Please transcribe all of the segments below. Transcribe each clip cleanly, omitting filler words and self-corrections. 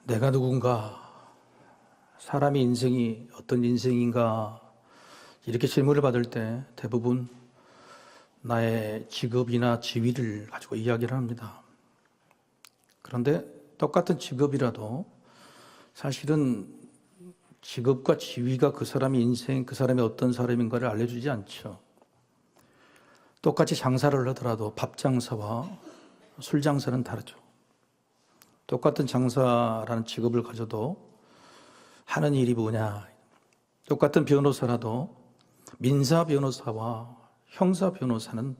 내가 누군가, 사람의 인생이 어떤 인생인가, 이렇게 질문을 받을 때 대부분 나의 직업이나 지위를 가지고 이야기를 합니다. 그런데 똑같은 직업이라도 사실은 직업과 지위가 그 사람의 인생, 그 사람이 어떤 사람인가를 알려주지 않죠. 똑같이 장사를 하더라도 밥 장사와 술 장사는 다르죠. 똑같은 장사라는 직업을 가져도 하는 일이 뭐냐. 똑같은 변호사라도 민사 변호사와 형사 변호사는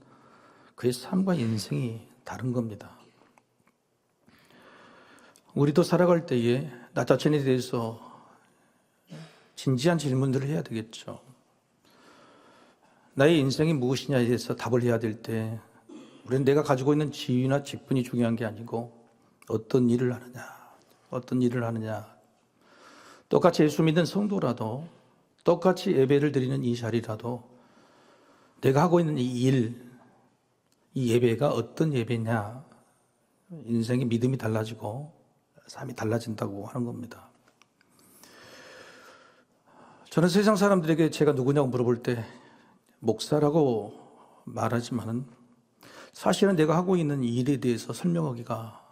그의 삶과 인생이 다른 겁니다. 우리도 살아갈 때에 나 자신에 대해서 진지한 질문들을 해야 되겠죠. 나의 인생이 무엇이냐에 대해서 답을 해야 될 때 우리는 내가 가지고 있는 지위나 직분이 중요한 게 아니고 어떤 일을 하느냐. 똑같이 예수 믿는 성도라도 똑같이 예배를 드리는 이 자리라도 내가 하고 있는 이 일, 이 예배가 어떤 예배냐, 인생의 믿음이 달라지고 삶이 달라진다고 하는 겁니다. 저는 세상 사람들에게 제가 누구냐고 물어볼 때 목사라고 말하지만은 사실은 내가 하고 있는 일에 대해서 설명하기가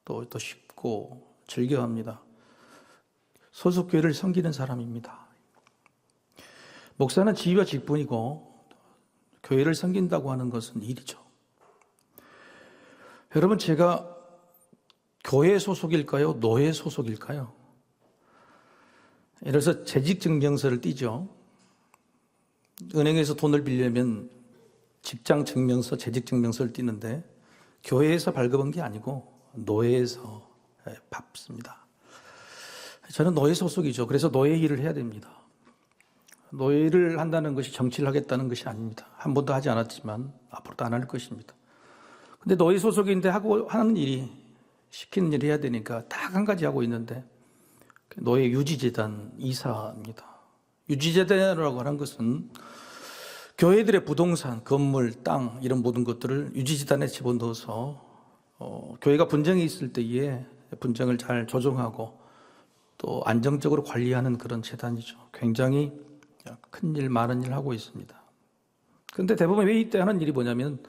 또 쉽고 즐겨합니다. 소속교회를 섬기는 사람입니다. 목사는 지위와 직분이고 교회를 섬긴다고 하는 것은 일이죠. 여러분, 제가 교회 소속일까요? 노예 소속일까요? 예를 들어서 재직증명서를 띄죠. 은행에서 돈을 빌려면 직장증명서, 재직증명서를 띄는데 교회에서 발급한 게 아니고 노예에서 밟습니다. 저는 노예 소속이죠. 그래서 노예 일을 해야 됩니다. 노예를 한다는 것이 정치를 하겠다는 것이 아닙니다. 한 번도 하지 않았지만 앞으로도 안 할 것입니다. 근데 노예 소속인데 하는 일이, 시키는 일을 해야 되니까 딱 한 가지 하고 있는데 노예 유지재단 이사입니다. 유지재단이라고 하는 것은 교회들의 부동산, 건물, 땅 이런 모든 것들을 유지재단에 집어넣어서 교회가 분쟁이 있을 때에 분쟁을 잘 조정하고 또 안정적으로 관리하는 그런 재단이죠. 굉장히 큰 일, 많은 일을 하고 있습니다. 그런데 대부분 회의 때 하는 일이 뭐냐면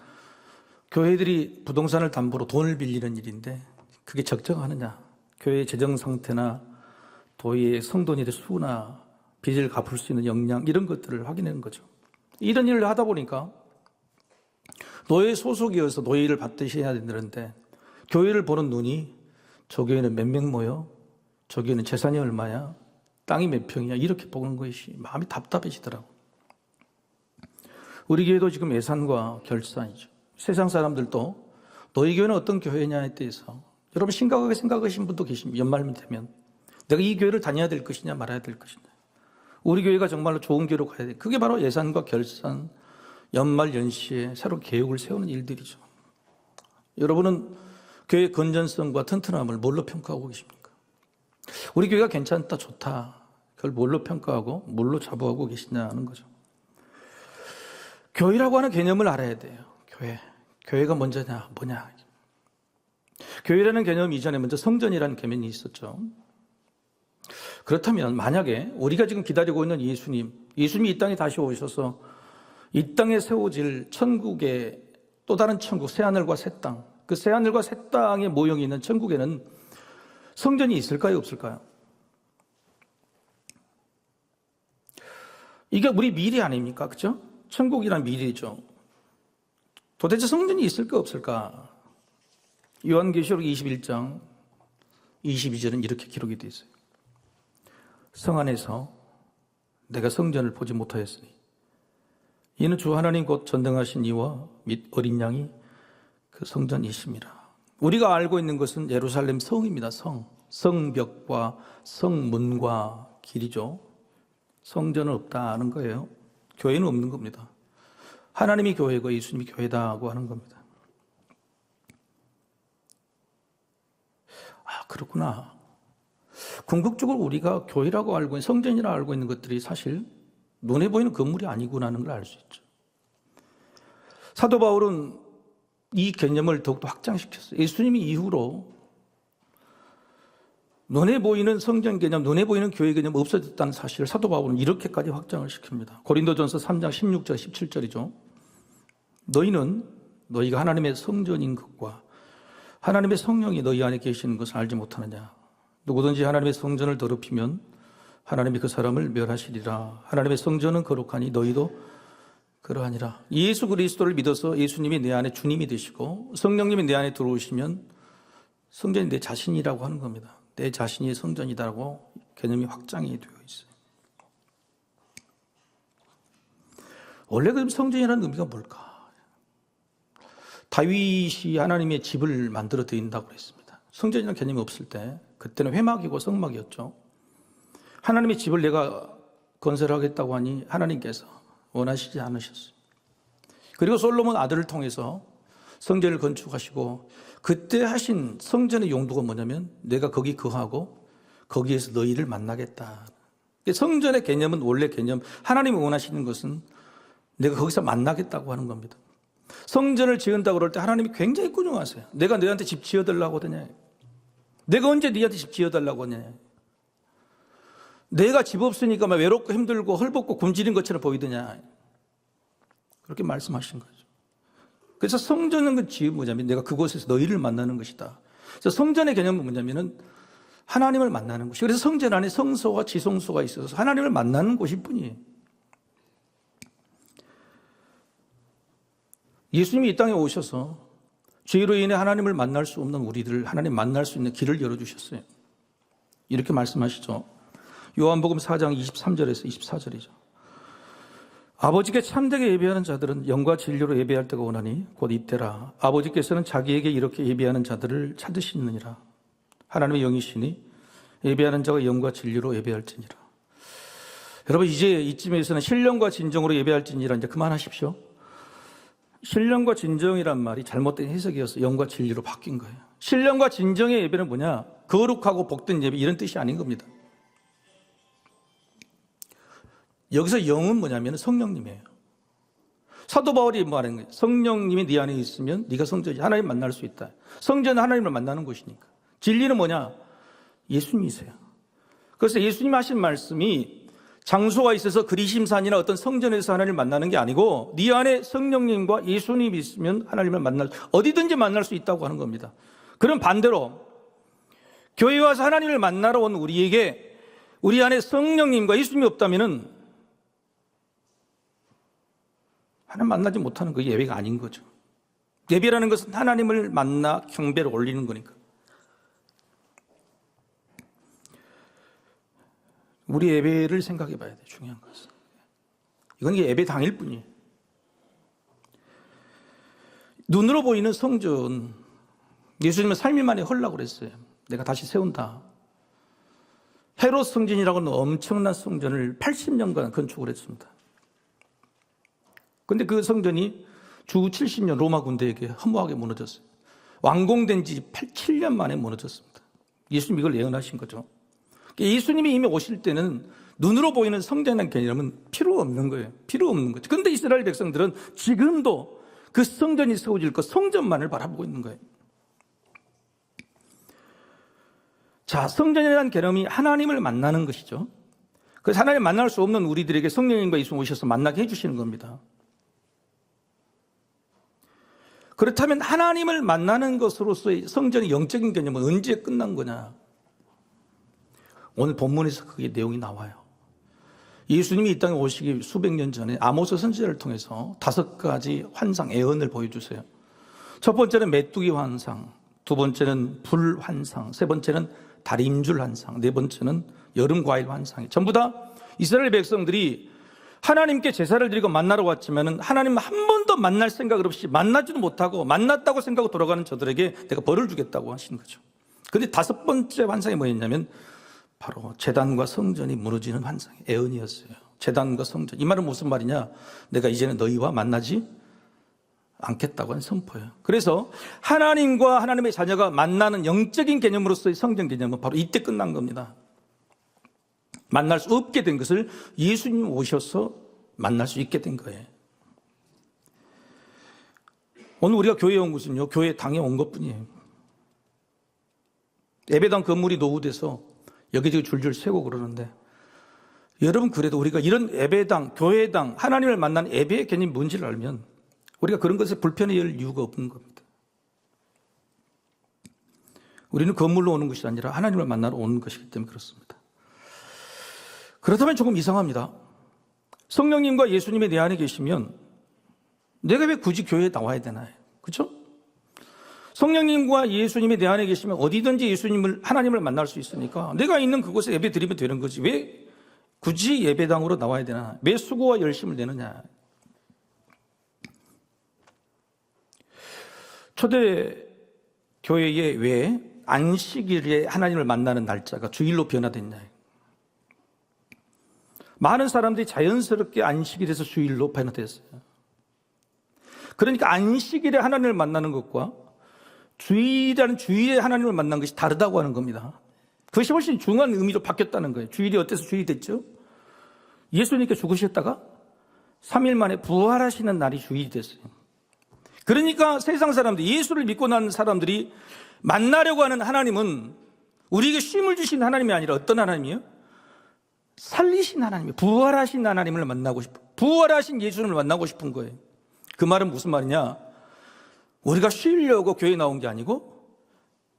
교회들이 부동산을 담보로 돈을 빌리는 일인데 그게 적정하느냐, 교회의 재정 상태나 도의 성도들의 수나 빚을 갚을 수 있는 역량 이런 것들을 확인하는 거죠. 이런 일을 하다 보니까 노예 소속이어서 노예 일을 받듯이 해야 되는데 교회를 보는 눈이 저 교회는 몇 명 모여? 저 교회는 재산이 얼마야? 땅이 몇 평이야? 이렇게 보는 것이 마음이 답답해지더라고요. 우리 교회도 지금 예산과 결산이죠. 세상 사람들도 너희 교회는 어떤 교회냐에 대해서 여러분 심각하게 생각하신 분도 계십니다. 연말만 되면 내가 이 교회를 다녀야 될 것이냐 말아야 될 것이냐, 우리 교회가 정말로 좋은 교회로 가야 돼. 그게 바로 예산과 결산, 연말 연시에 새로 계획을 세우는 일들이죠. 여러분은 교회의 건전성과 튼튼함을 뭘로 평가하고 계십니까? 우리 교회가 괜찮다, 좋다, 그걸 뭘로 평가하고 뭘로 자부하고 계시냐는 거죠. 교회라고 하는 개념을 알아야 돼요. 교회가 먼저냐 뭐냐. 교회라는 개념 이전에 먼저 성전이라는 개념이 있었죠. 그렇다면 만약에 우리가 지금 기다리고 있는 예수님이 이 땅에 다시 오셔서 이 땅에 세워질 천국의 또 다른 천국, 새하늘과 새 땅, 그 새하늘과 새 땅의 모형이 있는 천국에는 성전이 있을까요, 없을까요? 이게 우리 미래 아닙니까? 그렇죠? 천국이란 미래죠. 도대체 성전이 있을까 없을까? 요한계시록 21장 22절은 이렇게 기록이 되어 있어요. 성 안에서 내가 성전을 보지 못하였으니 이는 주 하나님 곧 전등하신 이와 및 어린 양이 그 성전이십니다. 우리가 알고 있는 것은 예루살렘 성입니다. 성벽과 성문과 길이죠. 성전은 없다는 거예요. 교회는 없는 겁니다. 하나님이 교회고 예수님이 교회다고 하는 겁니다. 아, 그렇구나. 궁극적으로 우리가 교회라고 알고 있는, 성전이라고 알고 있는 것들이 사실 눈에 보이는 건물이 아니구나는 걸 알 수 있죠. 사도 바울은 이 개념을 더욱더 확장시켰어요. 예수님이 이후로 눈에 보이는 성전 개념, 눈에 보이는 교회 개념 없어졌다는 사실을 사도 바울은 이렇게까지 확장을 시킵니다. 고린도전서 3장 16절 17절이죠. 너희가 하나님의 성전인 것과 하나님의 성령이 너희 안에 계시는 것을 알지 못하느냐. 누구든지 하나님의 성전을 더럽히면 하나님이 그 사람을 멸하시리라. 하나님의 성전은 거룩하니 너희도 그러하니라. 예수 그리스도를 믿어서 예수님이 내 안에 주님이 되시고 성령님이 내 안에 들어오시면 성전이 내 자신이라고 하는 겁니다. 내 자신이 성전이다라고 개념이 확장이 되어 있어요. 원래 그럼 성전이라는 의미가 뭘까? 다윗이 하나님의 집을 만들어 드린다고 그랬습니다. 성전이라는 개념이 없을 때 그때는 회막이고 성막이었죠. 하나님의 집을 내가 건설하겠다고 하니 하나님께서 원하시지 않으셨어요. 그리고 솔로몬 아들을 통해서 성전을 건축하시고 그때 하신 성전의 용도가 뭐냐면 내가 거기 거하고 거기에서 너희를 만나겠다. 성전의 개념은 원래 개념, 하나님이 원하시는 것은 내가 거기서 만나겠다고 하는 겁니다. 성전을 지은다고 그럴 때 하나님이 굉장히 꾼용하세요. 내가 너희한테 집 지어달라고 하더냐. 내가 언제 너희한테 집 지어달라고 하냐. 내가 집 없으니까 막 외롭고 힘들고 헐벗고 굶주린 것처럼 보이더냐. 그렇게 말씀하신 거죠. 그래서 성전은 뭐냐면 내가 그곳에서 너희를 만나는 것이다. 그래서 성전의 개념은 뭐냐면은 하나님을 만나는 곳이. 그래서 성전 안에 성소와 지성소가 있어서 하나님을 만나는 곳일 뿐이에요. 예수님이 이 땅에 오셔서 죄로 인해 하나님을 만날 수 없는 우리들을 하나님 만날 수 있는 길을 열어주셨어요. 이렇게 말씀하시죠. 요한복음 4장 23절에서 24절이죠. 아버지께 참되게 예배하는 자들은 영과 진리로 예배할 때가 오나니 곧 이때라. 아버지께서는 자기에게 이렇게 예배하는 자들을 찾으시느니라. 하나님의 영이시니 예배하는 자가 영과 진리로 예배할지니라. 여러분 이제 이쯤에서는 신령과 진정으로 예배할지니라 이제 그만하십시오. 신령과 진정이란 말이 잘못된 해석이어서 영과 진리로 바뀐 거예요. 신령과 진정의 예배는 뭐냐? 거룩하고 복된 예배 이런 뜻이 아닌 겁니다. 여기서 영은 뭐냐면 성령님이에요. 사도 바울이 말하는 거예요. 성령님이 네 안에 있으면 네가 성전이지. 하나님 만날 수 있다. 성전은 하나님을 만나는 곳이니까. 진리는 뭐냐? 예수님이세요. 그래서 예수님 하신 말씀이 장소가 있어서 그리심산이나 어떤 성전에서 하나님을 만나는 게 아니고 네 안에 성령님과 예수님이 있으면 하나님을 어디든지 만날 수 있다고 하는 겁니다. 그럼 반대로 교회에 와서 하나님을 만나러 온 우리에게 우리 안에 성령님과 예수님이 없다면은 하나님 만나지 못하는 그 예배가 아닌 거죠. 예배라는 것은 하나님을 만나 경배를 올리는 거니까. 우리 예배를 생각해 봐야 돼요. 중요한 것은. 이건 예배 당일 뿐이에요. 눈으로 보이는 성전, 예수님은 3일 만에 헐라고 그랬어요. 내가 다시 세운다. 헤롯 성전이라고는 엄청난 성전을 80년간 건축을 했습니다. 그런데 그 성전이 주 70년 로마 군대에게 허무하게 무너졌어요. 완공된 지 7년 만에 무너졌습니다. 예수님이 이걸 예언하신 거죠. 예수님이 이미 오실 때는 눈으로 보이는 성전이라는 개념은 필요 없는 거예요. 필요 없는 거죠. 그런데 이스라엘 백성들은 지금도 그 성전이 세워질 것, 성전만을 바라보고 있는 거예요. 자, 성전이라는 개념이 하나님을 만나는 것이죠. 그래서 하나님을 만날 수 없는 우리들에게 성령님과 예수 오셔서 만나게 해주시는 겁니다. 그렇다면 하나님을 만나는 것으로서의 성전의 영적인 개념은 언제 끝난 거냐? 오늘 본문에서 그게 내용이 나와요. 예수님이 이 땅에 오시기 수백 년 전에 아모스 선지자를 통해서 5가지 환상, 예언을 보여주세요. 첫 번째는 메뚜기 환상, 두 번째는 불 환상, 세 번째는 다림줄 환상, 네 번째는 여름 과일 환상이 전부 다 이스라엘 백성들이 하나님께 제사를 드리고 만나러 왔지만 하나님 한 번도 만날 생각을 없이 만나지도 못하고 만났다고 생각하고 돌아가는 저들에게 내가 벌을 주겠다고 하시는 거죠. 그런데 5번째 환상이 뭐였냐면 바로 제단과 성전이 무너지는 환상이 예언이었어요. 제단과 성전. 이 말은 무슨 말이냐? 내가 이제는 너희와 만나지 않겠다고 하는 선포예요. 그래서 하나님과 하나님의 자녀가 만나는 영적인 개념으로서의 성전 개념은 바로 이때 끝난 겁니다. 만날 수 없게 된 것을 예수님 오셔서 만날 수 있게 된 거예요. 오늘 우리가 교회에 온 것은요, 교회 당에 온 것뿐이에요. 예배당 건물이 노후돼서 여기저기 줄줄 세고 그러는데, 여러분 그래도 우리가 이런 예배당, 교회당, 하나님을 만난 예배의 개념이 뭔지를 알면 우리가 그런 것에 불편해할 이유가 없는 겁니다. 우리는 건물로 오는 것이 아니라 하나님을 만나러 오는 것이기 때문에 그렇습니다. 그렇다면 조금 이상합니다. 성령님과 예수님이 내 안에 계시면 내가 왜 굳이 교회에 나와야 되나요? 그렇죠? 성령님과 예수님이 내 안에 계시면 어디든지 하나님을 만날 수 있으니까 내가 있는 그곳에 예배 드리면 되는 거지. 왜 굳이 예배당으로 나와야 되나? 왜 수고와 열심을 내느냐? 초대 교회에 왜 안식일에 하나님을 만나는 날짜가 주일로 변화됐냐? 많은 사람들이 자연스럽게 안식일에서 주일로 변화됐어요. 그러니까 안식일에 하나님을 만나는 것과 주일이라는 주일에 하나님을 만난 것이 다르다고 하는 겁니다. 그것이 훨씬 중요한 의미로 바뀌었다는 거예요. 주일이 어때서 주일이 됐죠? 예수님께 죽으셨다가 3일 만에 부활하시는 날이 주일이 됐어요. 그러니까 세상 사람들, 예수를 믿고 난 사람들이 만나려고 하는 하나님은 우리에게 쉼을 주신 하나님이 아니라 어떤 하나님이에요? 살리신 하나님이에요. 부활하신 하나님을 만나고 싶어. 부활하신 예수님을 만나고 싶은 거예요. 그 말은 무슨 말이냐? 우리가 쉬려고 교회에 나온 게 아니고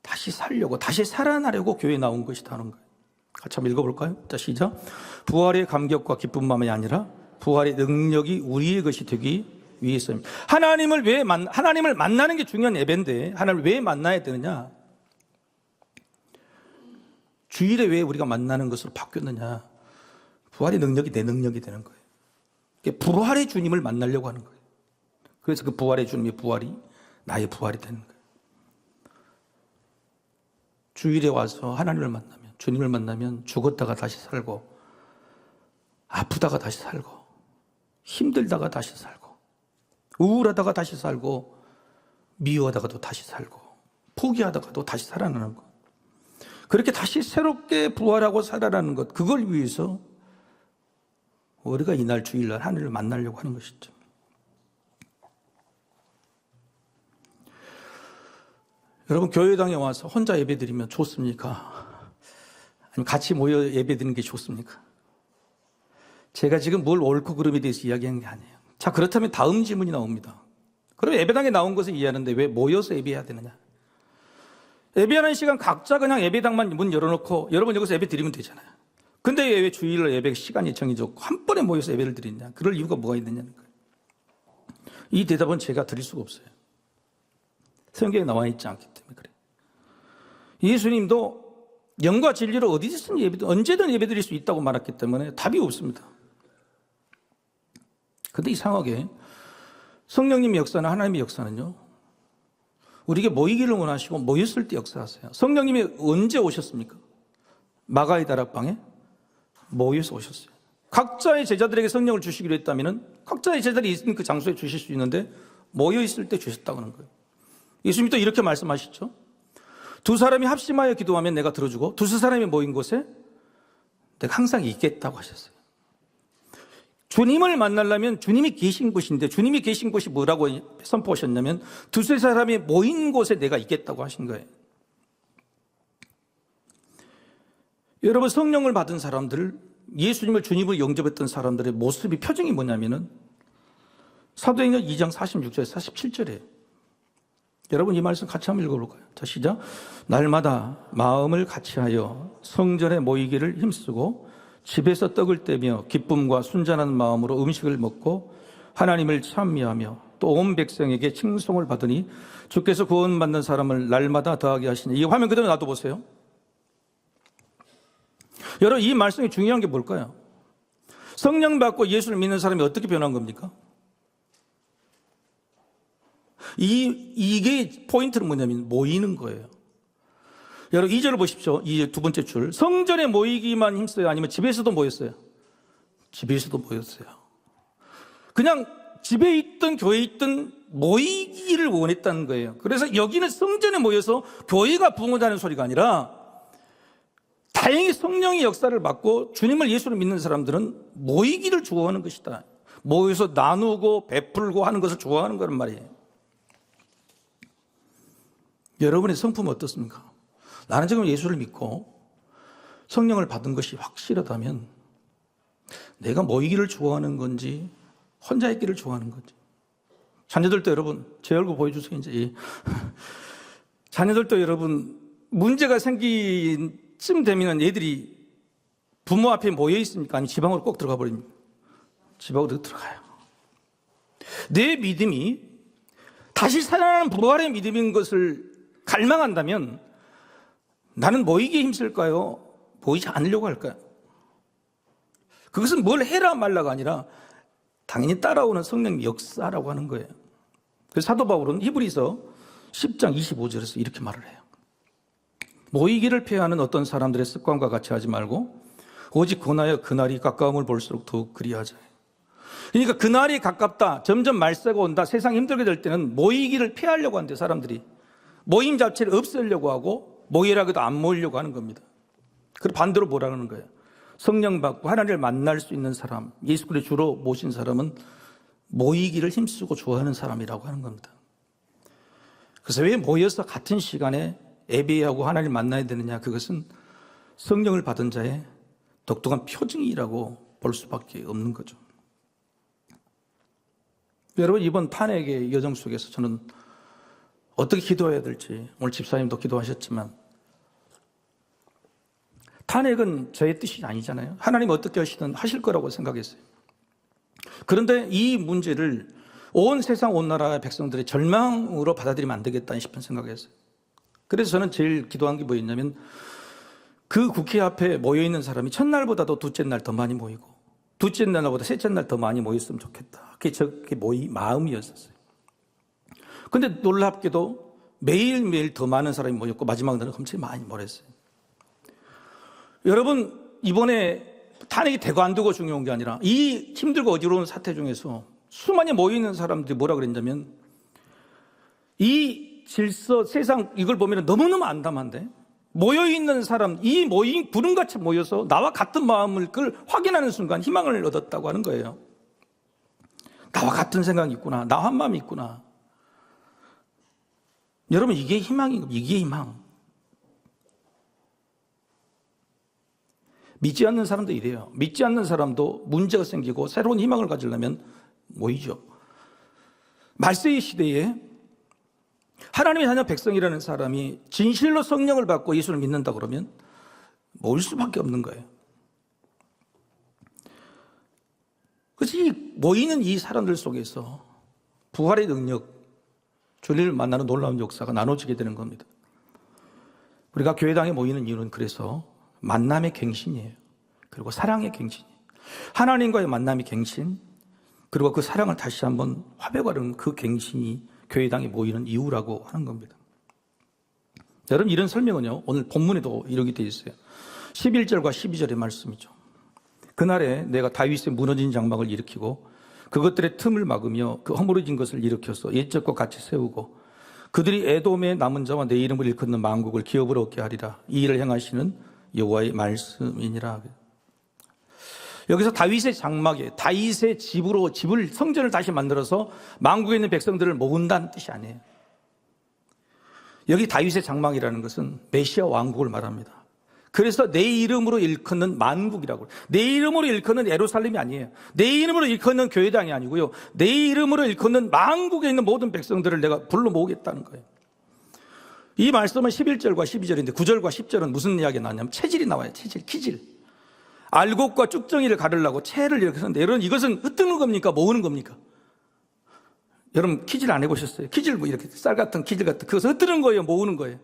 다시 살려고, 다시 살아나려고 교회에 나온 것이다 하는 거예요. 같이 한번 읽어볼까요? 자, 시작. 부활의 감격과 기쁜 마음이 아니라 부활의 능력이 우리의 것이 되기 위해서입니다. 하나님을 만나는 게 중요한 예배인데 하나님을 왜 만나야 되느냐? 주일에 왜 우리가 만나는 것으로 바뀌었느냐? 부활의 능력이 내 능력이 되는 거예요. 부활의 주님을 만나려고 하는 거예요. 그래서 그 부활의 주님의 부활이 나의 부활이 되는 거예요. 주일에 와서 하나님을 만나면, 주님을 만나면 죽었다가 다시 살고, 아프다가 다시 살고, 힘들다가 다시 살고, 우울하다가 다시 살고, 미워하다가도 다시 살고, 포기하다가도 다시 살아나는 것. 그렇게 다시 새롭게 부활하고 살아나는 것, 그걸 위해서 우리가 이날 주일날 하나님을 만나려고 하는 것이죠. 여러분, 교회당에 와서 혼자 예배드리면 좋습니까? 아니면 같이 모여 예배드리는 게 좋습니까? 제가 지금 뭘 옳고 그름에 대해서 이야기하는 게 아니에요. 자, 그렇다면 다음 질문이 나옵니다. 그럼 예배당에 나온 것을 이해하는데 왜 모여서 예배해야 되느냐? 예배하는 시간 각자 그냥 예배당만 문 열어놓고 여러분 여기서 예배 드리면 되잖아요. 근데 왜 주일날 예배 시간이 정해졌고 한 번에 모여서 예배를 드리냐? 그럴 이유가 뭐가 있느냐는 거예요. 이 대답은 제가 드릴 수가 없어요. 성경에 나와 있지 않기 때문에 그래요. 예수님도 영과 진리로 어디서든 언제든 예배 드릴 수 있다고 말했기 때문에 답이 없습니다. 그런데 이상하게 성령님의 역사나 하나님의 역사는요, 우리에게 모이기를 원하시고 모였을 때 역사하세요. 성령님이 언제 오셨습니까? 마가의 다락방에 모여서 오셨어요. 각자의 제자들에게 성령을 주시기로 했다면 각자의 제자들이 있는 그 장소에 주실 수 있는데 모여 있을 때 주셨다고 하는 거예요. 예수님이 또 이렇게 말씀하시죠. 두 사람이 합심하여 기도하면 내가 들어주고 두세 사람이 모인 곳에 내가 항상 있겠다고 하셨어요. 주님을 만나려면 주님이 계신 곳인데 주님이 계신 곳이 뭐라고 선포하셨냐면 두세 사람이 모인 곳에 내가 있겠다고 하신 거예요. 여러분, 성령을 받은 사람들, 예수님을 주님을 영접했던 사람들의 모습이 표정이 뭐냐면은 사도행전 2장 46절에 47절에 여러분 이 말씀 같이 한번 읽어볼까요? 자, 시작. 날마다 마음을 같이하여 성전에 모이기를 힘쓰고 집에서 떡을 떼며 기쁨과 순전한 마음으로 음식을 먹고 하나님을 찬미하며 또 온 백성에게 칭송을 받으니 주께서 구원받는 사람을 날마다 더하게 하시니. 이 화면 그대로 놔둬보세요. 여러분, 이 말씀이 중요한 게 뭘까요? 성령 받고 예수를 믿는 사람이 어떻게 변한 겁니까? 이게 포인트는 뭐냐면 모이는 거예요. 여러분 2절 보십시오. 이 두 번째 줄. 성전에 모이기만 힘써요? 아니면 집에서도 모였어요? 집에서도 모였어요. 그냥 집에 있든 교회에 있든 모이기를 원했다는 거예요. 그래서 여기는 성전에 모여서 교회가 부흥하는 소리가 아니라 다행히 성령의 역사를 받고 주님을 예수를 믿는 사람들은 모이기를 좋아하는 것이다. 모여서 나누고 베풀고 하는 것을 좋아하는 거란 말이에요. 여러분의 성품은 어떻습니까? 나는 지금 예수를 믿고 성령을 받은 것이 확실하다면 내가 모이기를 좋아하는 건지 혼자 있기를 좋아하는 건지. 자녀들도 여러분 제 얼굴 보여주세요. 이제 자녀들도 여러분 문제가 생긴 쯤 되면 애들이 부모 앞에 모여 있습니까? 아니면 지방으로 꼭 들어가 버립니까? 지방으로 들어가요. 내 믿음이 다시 살아나는 부활의 믿음인 것을 갈망한다면 나는 모이기에 힘쓸까요? 모이지 않으려고 할까요? 그것은 뭘 해라 말라가 아니라 당연히 따라오는 성령의 역사라고 하는 거예요. 그래서 사도 바울은 히브리서 10장 25절에서 이렇게 말을 해요. 모이기를 피하는 어떤 사람들의 습관과 같이 하지 말고 오직 권하여 그날이 가까움을 볼수록 더욱 그리하자. 그러니까 그날이 가깝다, 점점 말세가 온다, 세상이 힘들게 될 때는 모이기를 피하려고 하는데 사람들이 모임 자체를 없애려고 하고 모이라고도 안 모이려고 하는 겁니다. 그리고 반대로 뭐라는 거예요? 성령 받고 하나님을 만날 수 있는 사람, 예수 그리스도를 주로 모신 사람은 모이기를 힘쓰고 좋아하는 사람이라고 하는 겁니다. 그래서 왜 모여서 같은 시간에 예배하고 하나님을 만나야 되느냐? 그것은 성령을 받은 자의 독특한 표징이라고 볼 수밖에 없는 거죠. 여러분, 이번 탄핵의 여정 속에서 저는 어떻게 기도해야 될지, 오늘 집사님도 기도하셨지만 탄핵은 저의 뜻이 아니잖아요. 하나님 어떻게 하시든 하실 거라고 생각했어요. 그런데 이 문제를 온 세상 온 나라의 백성들의 절망으로 받아들이면 안 되겠다 싶은 생각을 했어요. 그래서 저는 제일 기도한 게 뭐였냐면 그 국회 앞에 모여있는 사람이 첫날보다도 둘째 날 더 많이 모이고 둘째 날보다 셋째 날 더 많이 모였으면 좋겠다. 그게 제 마음이었었어요. 근데 놀랍게도 매일매일 더 많은 사람이 모였고 마지막 날은 엄청 많이 모였어요. 여러분, 이번에 탄핵이 되고 안 되고 중요한 게 아니라 이 힘들고 어지러운 사태 중에서 수많이 모이는 사람들이 뭐라 그랬냐면 이 질서, 세상 이걸 보면 너무너무 안담한데 모여있는 사람, 이 모임 구름같이 모여서 나와 같은 마음을 그걸 확인하는 순간 희망을 얻었다고 하는 거예요. 나와 같은 생각이 있구나. 나와 한 마음이 있구나. 여러분, 이게 희망인 겁니다. 이게 희망. 믿지 않는 사람도 이래요. 믿지 않는 사람도 문제가 생기고 새로운 희망을 가지려면 모이죠. 말세의 시대에 하나님의 자녀 백성이라는 사람이 진실로 성령을 받고 예수를 믿는다 그러면 모일 수밖에 없는 거예요. 그래서 모이는 이 사람들 속에서 부활의 능력, 주님을 만나는 놀라운 역사가 나눠지게 되는 겁니다. 우리가 교회당에 모이는 이유는 그래서 만남의 갱신이에요. 그리고 사랑의 갱신이에요. 하나님과의 만남의 갱신, 그리고 그 사랑을 다시 한번 화백하는 그 갱신이 교회당에 모이는 이유라고 하는 겁니다. 여러분, 이런 설명은요, 오늘 본문에도 이렇게 되어 있어요. 11절과 12절의 말씀이죠. 그날에 내가 다윗의 무너진 장막을 일으키고 그것들의 틈을 막으며 그 허물어진 것을 일으켜서 옛적과 같이 세우고 그들이 에돔의 남은 자와 내 이름을 일컫는 만국을 기업으로 얻게 하리라. 이 일을 행하시는 여호와의 말씀이니라. 여기서 다윗의 장막에 다윗의 집을 성전을 다시 만들어서 만국에 있는 백성들을 모은다는 뜻이 아니에요. 여기 다윗의 장막이라는 것은 메시아 왕국을 말합니다. 그래서 내 이름으로 일컫는 만국이라고. 내 이름으로 일컫는 예루살렘이 아니에요. 내 이름으로 일컫는 교회당이 아니고요. 내 이름으로 일컫는 만국에 있는 모든 백성들을 내가 불러 모으겠다는 거예요. 이 말씀은 11절과 12절인데 9절과 10절은 무슨 이야기가 나왔냐면 체질이 나와요. 체질, 키질. 알곡과 쭉정이를 가르려고 채를 이렇게 썼는데 여러분, 이것은 흩뜨는 겁니까? 모으는 겁니까? 여러분, 키질 안 해보셨어요? 키질 뭐 이렇게 쌀 같은 키질 같은 그것을 흩뜨는 거예요? 모으는 거예요?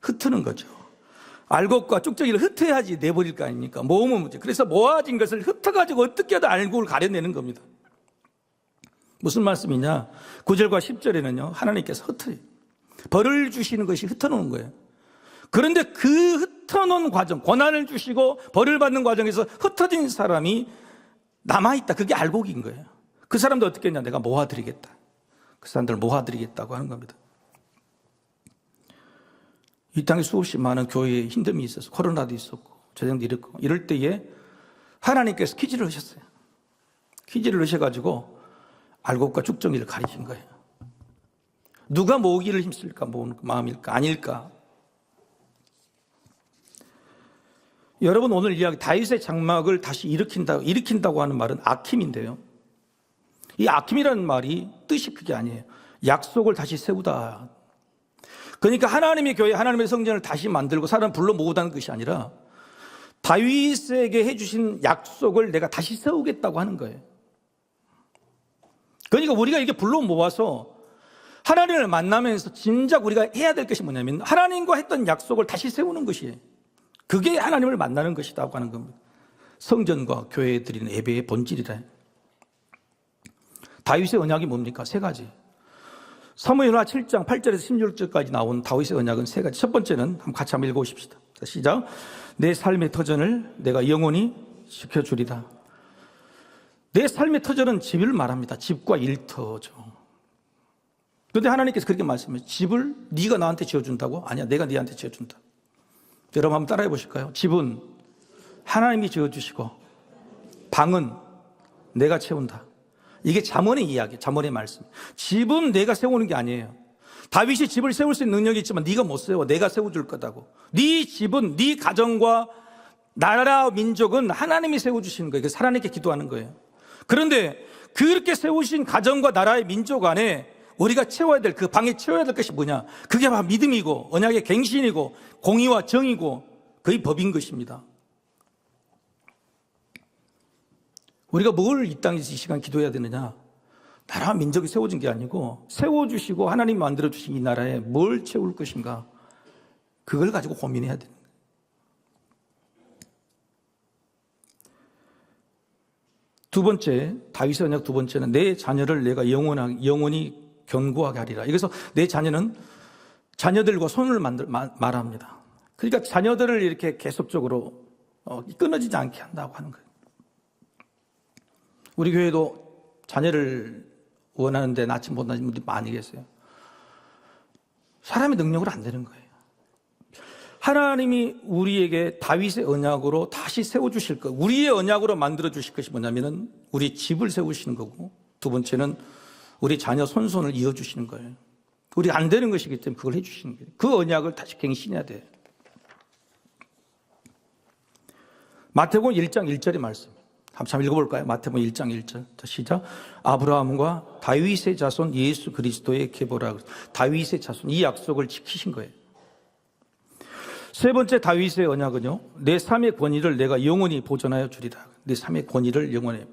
흩트는 거죠. 알곡과 쭉정이를 흩어야지 내버릴 거 아닙니까? 모으면 문제. 그래서 모아진 것을 흩어가지고 어떻게 하든 알곡을 가려내는 겁니다. 무슨 말씀이냐? 9절과 10절에는요, 하나님께서 흩어요. 벌을 주시는 것이 흩어놓은 거예요. 그런데 그 흩어놓은 과정, 고난을 주시고 벌을 받는 과정에서 흩어진 사람이 남아있다. 그게 알곡인 거예요. 그 사람도 어떻게 했냐? 내가 모아드리겠다. 그 사람들을 모아드리겠다고 하는 겁니다. 이 땅에 수없이 많은 교회에 힘듦이 있어서 코로나도 있었고 전쟁도 있었고 이럴 때에 하나님께서 퀴즈를 하셨어요. 퀴즈를 하셔가지고 알곡과 쭉정이를 가리신 거예요. 누가 모으기를 힘쓸까? 모으는 마음일까? 아닐까? 여러분 오늘 이야기 다윗의 장막을 다시 일으킨다고 하는 말은 아킴인데요. 이 아킴이라는 말이 뜻이 그게 아니에요. 약속을 다시 세우다. 그러니까 하나님의 교회, 하나님의 성전을 다시 만들고 사람 불러 모으다는 것이 아니라 다윗에게 해주신 약속을 내가 다시 세우겠다고 하는 거예요. 그러니까 우리가 이렇게 불러 모아서 하나님을 만나면서 진작 우리가 해야 될 것이 뭐냐면 하나님과 했던 약속을 다시 세우는 것이에요. 그게 하나님을 만나는 것이라고 하는 겁니다. 성전과 교회에 드리는 예배의 본질이라. 다윗의 언약이 뭡니까? 세 가지. 사무엘하 7장 8절에서 16절까지 나온 다윗의 언약은 세 가지. 첫 번째는 같이 한번 읽어보십시다. 시작. 내 삶의 터전을 내가 영원히 지켜주리다. 내 삶의 터전은 집을 말합니다. 집과 일터죠. 그런데 하나님께서 그렇게 말씀해요. 집을 네가 나한테 지어준다고? 아니야, 내가 네한테 지어준다. 여러분 한번 따라해 보실까요? 집은 하나님이 지어주시고 방은 내가 채운다. 이게 잠언의 이야기, 잠언의 말씀. 집은 내가 세우는 게 아니에요. 다윗이 집을 세울 수 있는 능력이 있지만 네가 못 세워. 내가 세워줄 거다고. 네 집은, 네 가정과 나라, 민족은 하나님이 세워주시는 거예요. 그래서 하나님께 기도하는 거예요. 그런데 그렇게 세우신 가정과 나라의 민족 안에 우리가 채워야 될, 그 방에 채워야 될 것이 뭐냐? 그게 바로 믿음이고 언약의 갱신이고 공의와 정의고 그의 법인 것입니다. 우리가 뭘 이 땅에서 이 시간 기도해야 되느냐? 나라와 민족이 세워진 게 아니고 세워주시고 하나님이 만들어주신 이 나라에 뭘 채울 것인가? 그걸 가지고 고민해야 되는 거예요. 두 번째, 다윗의 언약 두 번째는 내 자녀를 내가 영원히 견고하게 하리라. 그래서 내 자녀는 자녀들과 손을 말합니다. 그러니까 자녀들을 이렇게 계속적으로 끊어지지 않게 한다고 하는 거예요. 우리 교회도 자녀를 원하는데 낳지 못하는 분들이 많이 계세요. 사람의 능력으로 안 되는 거예요. 하나님이 우리에게 다윗의 언약으로 다시 세워주실 것, 우리의 언약으로 만들어주실 것이 뭐냐면은 우리 집을 세우시는 거고, 두 번째는 우리 자녀 손손을 이어주시는 거예요. 우리 안 되는 것이기 때문에 그걸 해주시는 거예요. 그 언약을 다시 갱신해야 돼요. 마태복음 1장 1절의 말씀. 한번 읽어볼까요? 마태복음 1장 1절. 자, 시작. 아브라함과 다윗의 자손 예수 그리스도의 계보라. 다윗의 자손, 이 약속을 지키신 거예요. 세 번째 다윗의 언약은요, 내 삶의 권위를 내가 영원히 보존하여 주리라. 내 삶의 권위를 영원히.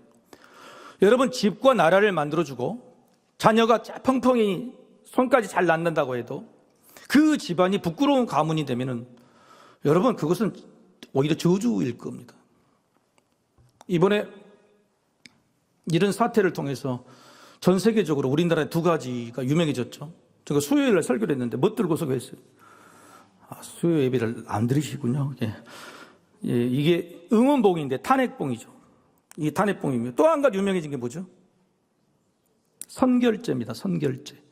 여러분, 집과 나라를 만들어주고 자녀가 펑펑이 손까지 잘 낳는다고 해도 그 집안이 부끄러운 가문이 되면은 여러분, 그것은 오히려 저주일 겁니다. 이번에 이런 사태를 통해서 전 세계적으로 우리나라에 두 가지가 유명해졌죠. 제가 수요일 날 설교를 했는데 못 들고서 했어요. 수요 예배를 안 들으시군요. 이게 응원봉인데 탄핵봉이죠. 이게 탄핵봉이며 또 한 가지 유명해진 게 뭐죠? 선결제입니다. 선결제.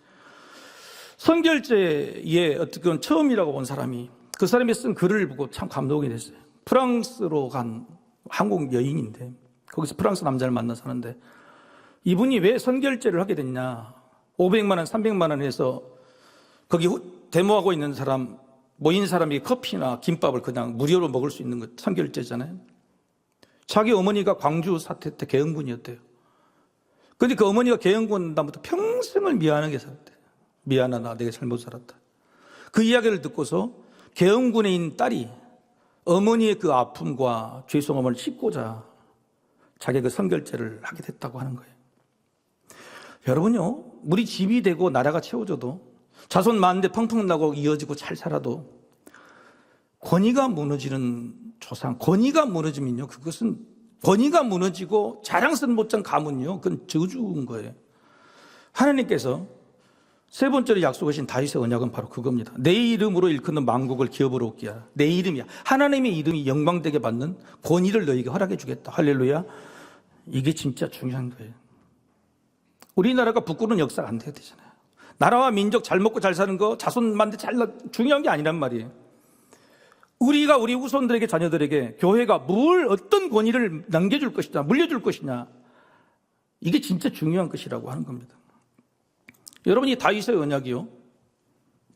선결제의 어떻게 처음이라고 본 사람이 그 사람이 쓴 글을 보고 참 감동이 됐어요. 프랑스로 간 한국 여인인데 거기서 프랑스 남자를 만나 사는데 이분이 왜 선결제를 하게 됐냐? 500만 원, 300만 원 해서 거기 데모하고 있는 사람, 모인 사람이 커피나 김밥을 그냥 무료로 먹을 수 있는 것, 선결제잖아요. 자기 어머니가 광주 사태 때 계엄군이었대요. 그런데 그 어머니가 계엄군 다음부터 평생을 미안하게 살았대요. 미안하다, 내가 잘못 살았다. 그 이야기를 듣고서 계엄군에 있는 딸이 어머니의 그 아픔과 죄송함을 씻고자 자기가 그 선결제를 하게 됐다고 하는 거예요. 여러분요, 우리 집이 되고 나라가 채워져도 자손 많은데 펑펑 나고 이어지고 잘 살아도 권위가 무너지는 조상, 권위가 무너지면요, 그것은 권위가 무너지고 자랑스러운 못한 가문요, 그건 저주인 거예요. 하나님께서 세 번째로 약속하신 다윗의 언약은 바로 그겁니다. 내 이름으로 일컫는 만국을 기업으로 얻게 하라. 내 이름이야. 하나님의 이름이 영광되게 받는 권위를 너에게 허락해 주겠다. 할렐루야. 이게 진짜 중요한 거예요. 우리나라가 부끄러운 역사가 안 돼야 되잖아요. 나라와 민족 잘 먹고 잘 사는 거, 자손 만데 중요한 게 아니란 말이에요. 우리가 우리 후손들에게, 자녀들에게 교회가 뭘, 어떤 권위를 남겨줄 것이냐, 물려줄 것이냐, 이게 진짜 중요한 것이라고 하는 겁니다. 여러분이 다윗의 언약이요,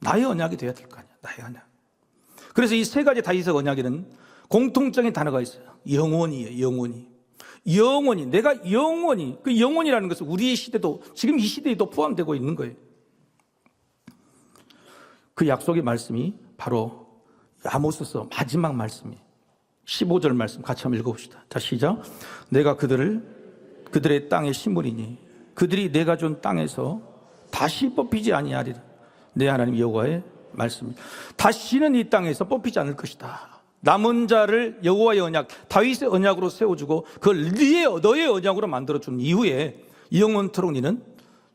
나의 언약이 되어야 될 거 아니야. 나의 언약. 그래서 이 세 가지 다윗의 언약에는 공통적인 단어가 있어요. 영원이에요. 영원히. 내가 영원히. 그 영원이라는 것은 우리의 시대도, 지금 이 시대에도 포함되고 있는 거예요. 그 약속의 말씀이 바로 아모스서 마지막 말씀이 15절 말씀 같이 한번 읽어봅시다. 자, 시작. 내가 그들의 땅에 심으리니 그들이 내가 준 땅에서 다시 뽑히지 아니하리라. 내 하나님 여호와의 말씀입니다. 다시는 이 땅에서 뽑히지 않을 것이다. 남은 자를 여호와의 언약, 다윗의 언약으로 세워주고 그걸 너의 언약으로 만들어준 이후에 영원토록 너는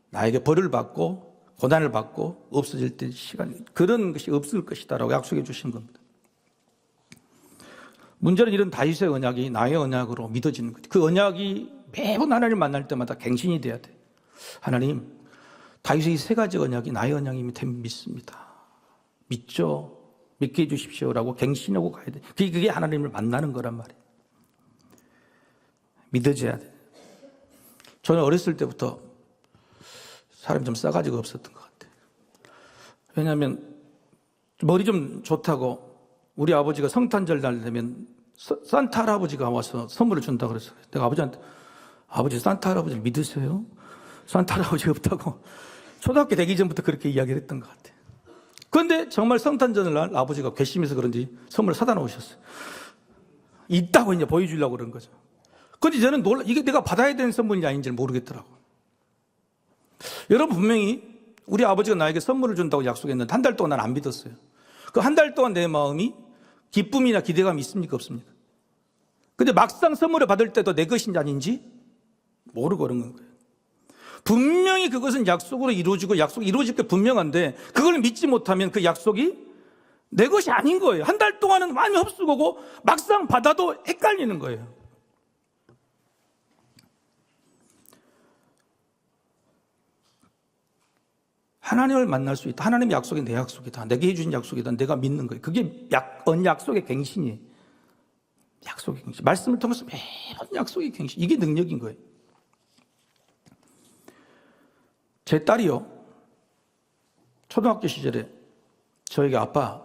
나에게 벌을 받고 고난을 받고 없어질 때 시간, 그런 것이 없을 것이다 라고 약속해 주신 겁니다. 문제는 이런 다윗의 언약이 나의 언약으로 믿어지는 거죠. 그 언약이 매번 하나님을 만날 때마다 갱신이 돼야 돼. 하나님, 다윗의 이 세 가지 언약이 나의 언약임을 믿습니다. 믿죠? 믿게 해주십시오라고 갱신하고 가야 돼. 그게 하나님을 만나는 거란 말이에요. 믿어져야 돼. 저는 어렸을 때부터 사람이 좀 싸가지가 없었던 것 같아요. 왜냐하면 머리 좀 좋다고 우리 아버지가 성탄절 날 되면 산타 할아버지가 와서 선물을 준다고 그랬어요. 내가 아버지한테, 아버지 산타 할아버지를 믿으세요? 산타 할아버지 없다고 초등학교 되기 전부터 그렇게 이야기를 했던 것 같아요. 그런데 정말 성탄절 날 아버지가 괘씸해서 그런지 선물을 사다 놓으셨어요. 있다고 이제 보여주려고 그런 거죠. 그런데 저는 이게 내가 받아야 되는 선물이 아닌지를 모르겠더라고. 여러분, 분명히 우리 아버지가 나에게 선물을 준다고 약속했는데 한 달 동안 난 안 믿었어요. 그 한 달 동안 내 마음이 기쁨이나 기대감이 있습니까, 없습니까? 근데 막상 선물을 받을 때도 내 것인지 아닌지 모르고 그런 거예요. 분명히 그것은 약속으로 이루어지고 약속이 이루어질 게 분명한데 그걸 믿지 못하면 그 약속이 내 것이 아닌 거예요. 한 달 동안은 많이 흡수하고 막상 받아도 헷갈리는 거예요. 하나님을 만날 수 있다. 하나님의 약속이 내 약속이다. 내게 해주신 약속이다. 내가 믿는 거예요. 그게 약속의 갱신이에요. 약속의 갱신. 말씀을 통해서 매번 약속의 갱신. 이게 능력인 거예요. 제 딸이요, 초등학교 시절에 저에게 아빠,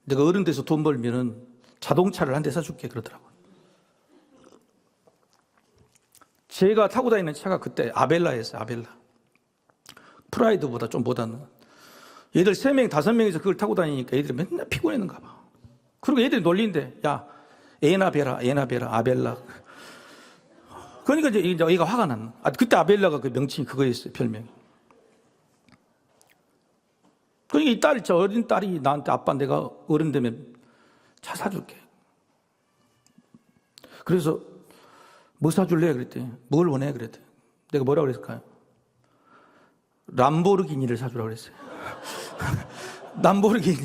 내가 어른 돼서 돈 벌면은 자동차를 한 대 사줄게 그러더라고요. 제가 타고 다니는 차가 그때 아벨라였어요. 아벨라. 프라이드보다 좀 못하는. 얘들 3명, 5명이서 그걸 타고 다니니까 얘들이 맨날 피곤했는가 봐. 그리고 얘들이 놀린대. 야, 에나베라, 아벨라. 그러니까 이제 얘가 화가 났나. 그때 아벨라가 그 명칭이 그거였어요, 별명이. 그러니까 이 딸이, 저 어린 딸이 나한테 아빠 내가 어른 되면 차 사줄게. 그래서 뭐 사줄래? 그랬더니 뭘 원해? 그랬더니 내가 뭐라고 그랬을까요? 람보르기니를 사주라고 그랬어요. 람보르기니.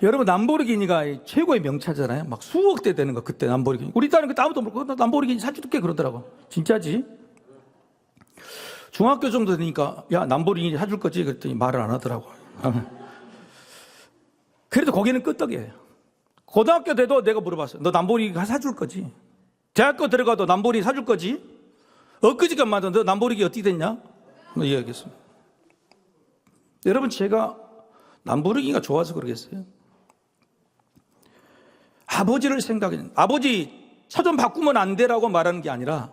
여러분, 람보르기니가 최고의 명차잖아요. 막 수억 대 되는 거, 그때 람보르기니. 우리 딸은 그때 아무도 모르고, 람보르기니 사줄게 그러더라고. 진짜지? 중학교 정도 되니까, 야, 람보르기니 사줄 거지? 그랬더니 말을 안 하더라고. 그래도 거기는 끄떡이에요. 고등학교 때도 내가 물어봤어요. 너 람보르기니 사줄 거지? 대학교 들어가도 람보르기니 사줄 거지? 엊그저께 맞아. 너 람보르기니 어떻게 됐냐? 이야기했습니다. 여러분, 제가 람보르기니가 좋아서 그러겠어요? 아버지를 생각해. 아버지 차 좀 바꾸면 안 돼라고 말하는 게 아니라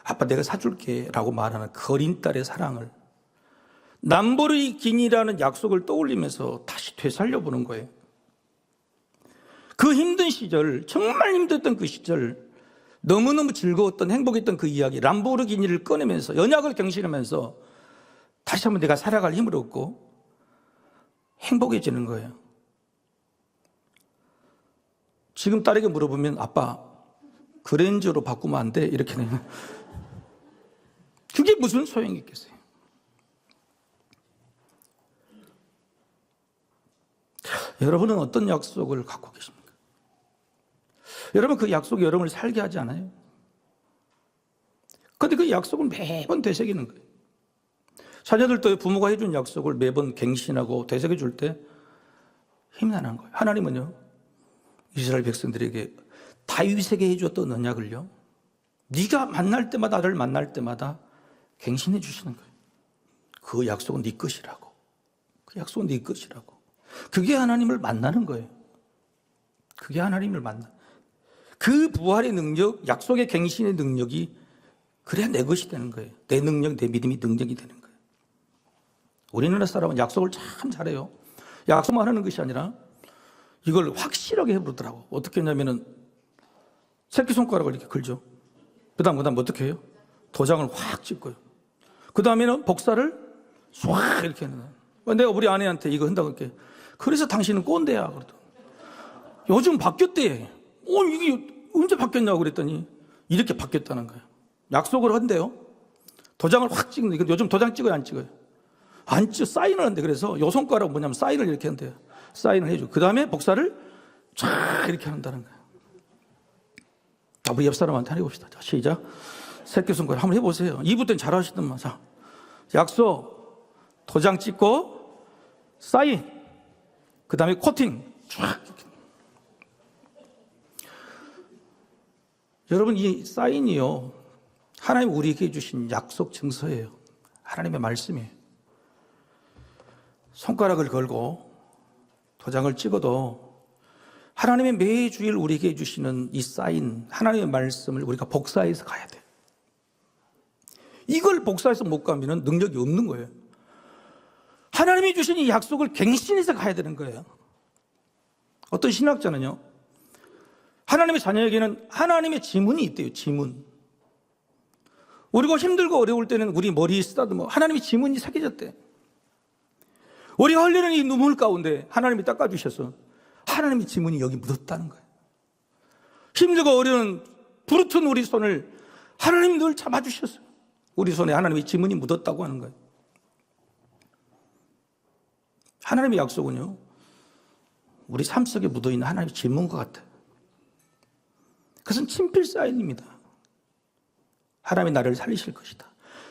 아빠 내가 사줄게 라고 말하는 그 어린 딸의 사랑을 람보르기니라는 약속을 떠올리면서 다시 되살려보는 거예요. 그 힘든 시절, 정말 힘들었던 그 시절, 너무너무 즐거웠던 행복했던 그 이야기, 람보르기니를 꺼내면서 연약을 경신하면서 다시 한번 내가 살아갈 힘을 얻고 행복해지는 거예요. 지금 딸에게 물어보면 아빠 그랜저로 바꾸면 안 돼? 이렇게 되면 그게 무슨 소용이 있겠어요? 여러분은 어떤 약속을 갖고 계십니까? 여러분, 그 약속이 여러분을 살게 하지 않아요? 그런데 그 약속을 매번 되새기는 거예요. 자녀들도 부모가 해준 약속을 매번 갱신하고 되새겨 줄 때 힘이 나는 거예요. 하나님은요, 이스라엘 백성들에게 다윗에게 해줬던 언약을요, 네가 만날 때마다, 나를 만날 때마다 갱신해 주시는 거예요. 그 약속은 네 것이라고. 그 약속은 네 것이라고. 그게 하나님을 만나는 거예요. 그게 하나님을 만나. 그 부활의 능력, 약속의 갱신의 능력이 그래야 내 것이 되는 거예요. 내 능력, 내 믿음이 능력이 되는 거예요. 우리나라 사람은 약속을 참 잘해요. 약속만 하는 것이 아니라 이걸 확실하게 해보더라고. 어떻게 했냐면은 새끼손가락을 이렇게 걸죠. 그 다음 어떻게 해요? 도장을 확 찍고요. 그 다음에는 복사를 쏴 이렇게 하는 거예요. 내가 우리 아내한테 이거 한다고 할게. 그래서 당신은 꼰대야. 그러더라고. 요즘 바뀌었대. 이게 언제 바뀌었냐고 그랬더니 이렇게 바뀌었다는 거예요. 약속을 한대요. 도장을 확 찍는 거예요. 요즘 도장 찍어요, 안 찍어요? 안 찍어, 사인을 한대. 그래서 요 손가락 뭐냐면 사인을 이렇게 한대요. 사인을 해줘. 그 다음에 복사를 쫙 이렇게 한다는 거예요. 우리 옆 사람한테 해봅시다. 자, 시작. 새끼손가락 한번 해보세요. 2부 때는 잘하시더만. 자, 약속, 도장 찍고, 사인, 그 다음에 코팅, 쫙. 여러분, 이 사인이요. 하나님 우리에게 주신 약속 증서예요. 하나님의 말씀이에요. 손가락을 걸고 도장을 찍어도 하나님의 매주일 우리에게 주시는 이 사인, 하나님의 말씀을 우리가 복사해서 가야 돼. 이걸 복사해서 못 가면 능력이 없는 거예요. 하나님이 주신 이 약속을 갱신해서 가야 되는 거예요. 어떤 신학자는요, 하나님의 자녀에게는 하나님의 지문이 있대요. 지문. 우리가 힘들고 어려울 때는 우리 머리에 쓰다듬어 하나님의 지문이 새겨졌대. 우리가 흘리는 이 눈물 가운데 하나님이 닦아주셔서 하나님의 지문이 여기 묻었다는 거예요. 힘들고 어려운 부르튼 우리 손을 하나님이 늘 잡아주셨어요. 우리 손에 하나님의 지문이 묻었다고 하는 거예요. 하나님의 약속은요, 우리 삶 속에 묻어있는 하나님의 지문과 같아요. 그것은 친필 사인입니다. 하나님이 나를 살리실 것이다.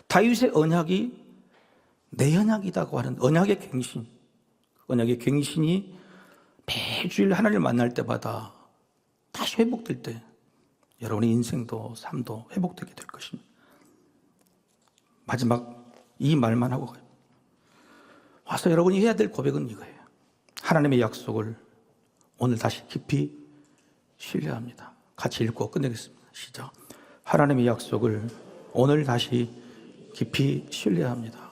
다윗의 언약이 내 언약이라고 하는 언약의 갱신, 언약의 갱신이 매주일 하나님을 만날 때마다 다시 회복될 때 여러분의 인생도 삶도 회복되게 될 것입니다. 마지막 이 말만 하고 가요. 와서 여러분이 해야 될 고백은 이거예요. 하나님의 약속을 오늘 다시 깊이 신뢰합니다. 같이 읽고 끝내겠습니다. 시작. 하나님의 약속을 오늘 다시 깊이 신뢰합니다.